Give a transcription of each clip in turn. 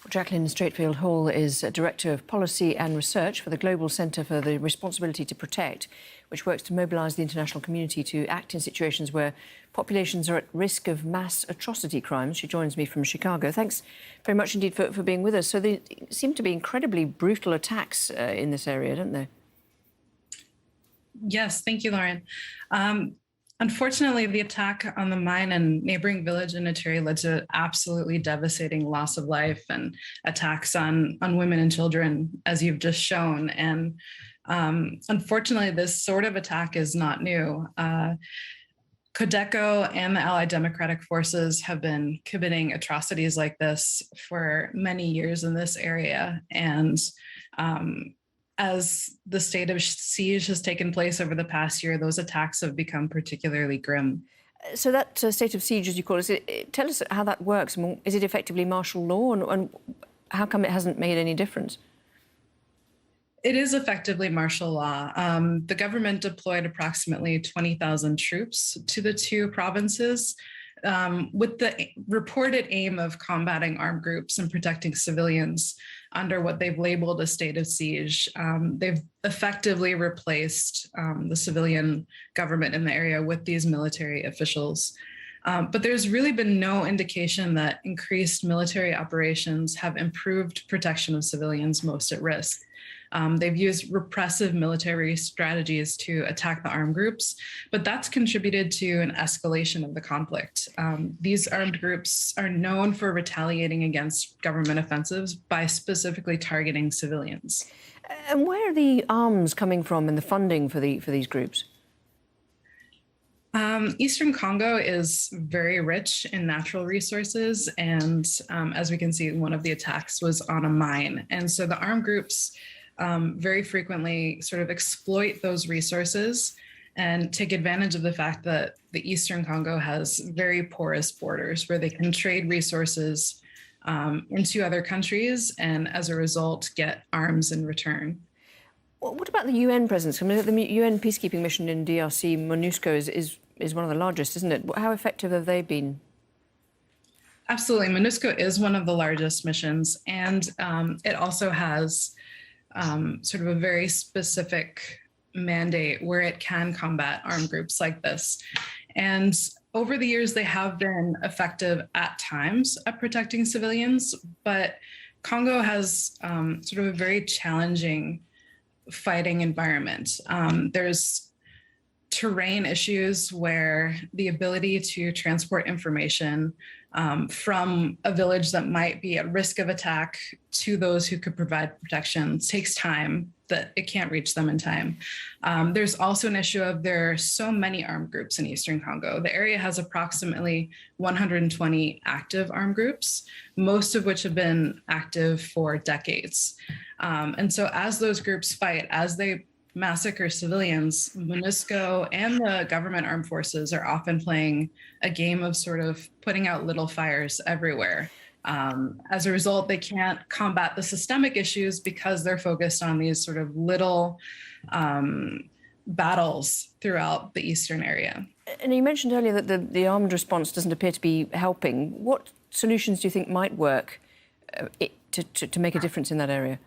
Jaclyn Streitfeld-Hall is Director of Policy and Research for the Global Centre for the Responsibility to Protect, which works to mobilise the international community to act in situations where populations are at risk of mass atrocity crimes. She joins me from Chicago. Thanks very much indeed for being with us. So there seem to be incredibly brutal attacks in this area, don't there? Yes, thank you, Lauren. Unfortunately, the attack on the mine and neighboring village in Ituri led to absolutely devastating loss of life and attacks on women and children, as you've just shown. And unfortunately, this sort of attack is not new. Codeco and the Allied Democratic Forces have been committing atrocities like this for many years in this area. And as the state of siege has taken place over the past year, those attacks have become particularly grim. So that state of siege, as you call it, tell us how that works. I mean, is it effectively martial law, and how come it hasn't made any difference? It is effectively martial law. The government deployed approximately 20,000 troops to the two provinces with the reported aim of combating armed groups and protecting civilians under what they've labeled a state of siege. They've effectively replaced the civilian government in the area with these military officials. But there's really been no indication that increased military operations have improved protection of civilians most at risk. They've used repressive military strategies to attack the armed groups, but that's contributed to an escalation of the conflict. These armed groups are known for retaliating against government offensives by specifically targeting civilians. And where are the arms coming from and the funding for these groups? Eastern Congo is very rich in natural resources, and as we can see, one of the attacks was on a mine. And so the armed groups very frequently sort of exploit those resources and take advantage of the fact that the Eastern Congo has very porous borders where they can trade resources into other countries and as a result get arms in return. Well, what about the UN presence? I mean, the UN peacekeeping mission in DRC, MONUSCO, is one of the largest, isn't it? How effective have they been? Absolutely. MONUSCO is one of the largest missions, and it also has sort of a very specific mandate where it can combat armed groups like this. And over the years, they have been effective at times at protecting civilians, but Congo has sort of a very challenging fighting environment. There's terrain issues where the ability to transport information from a village that might be at risk of attack to those who could provide protection takes time, that it can't reach them in time. There's also an issue of there are so many armed groups in Eastern Congo. The area has approximately 120 active armed groups, most of which have been active for decades. And so as those groups fight, as they massacre civilians, MONUSCO and the government armed forces are often playing a game of sort of putting out little fires everywhere. As a result, they can't combat the systemic issues because they're focused on these sort of little battles throughout the eastern area. And you mentioned earlier that the armed response doesn't appear to be helping. What solutions do you think might work to make a difference in that area?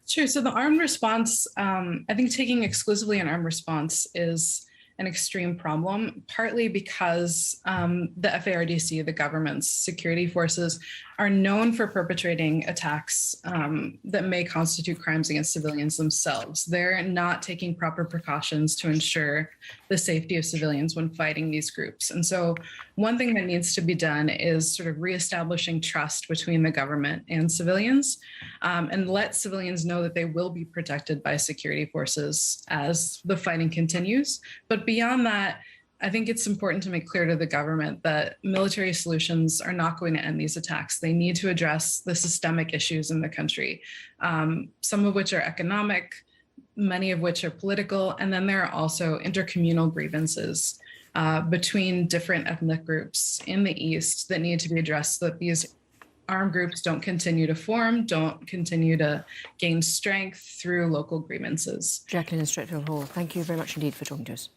Sure. So the armed response, I think taking exclusively an armed response is an extreme problem, partly because the FARDC, the government's security forces, are known for perpetrating attacks that may constitute crimes against civilians themselves. They're not taking proper precautions to ensure the safety of civilians when fighting these groups. And so one thing that needs to be done is sort of reestablishing trust between the government and civilians, and let civilians know that they will be protected by security forces as the fighting continues. But beyond that, I think it's important to make clear to the government that military solutions are not going to end these attacks. They need to address the systemic issues in the country, some of which are economic, many of which are political, and then there are also intercommunal grievances between different ethnic groups in the East that need to be addressed, so that these armed groups don't continue to form, don't continue to gain strength through local grievances. Jaclyn Streitfeld-Hall, thank you very much indeed for talking to us.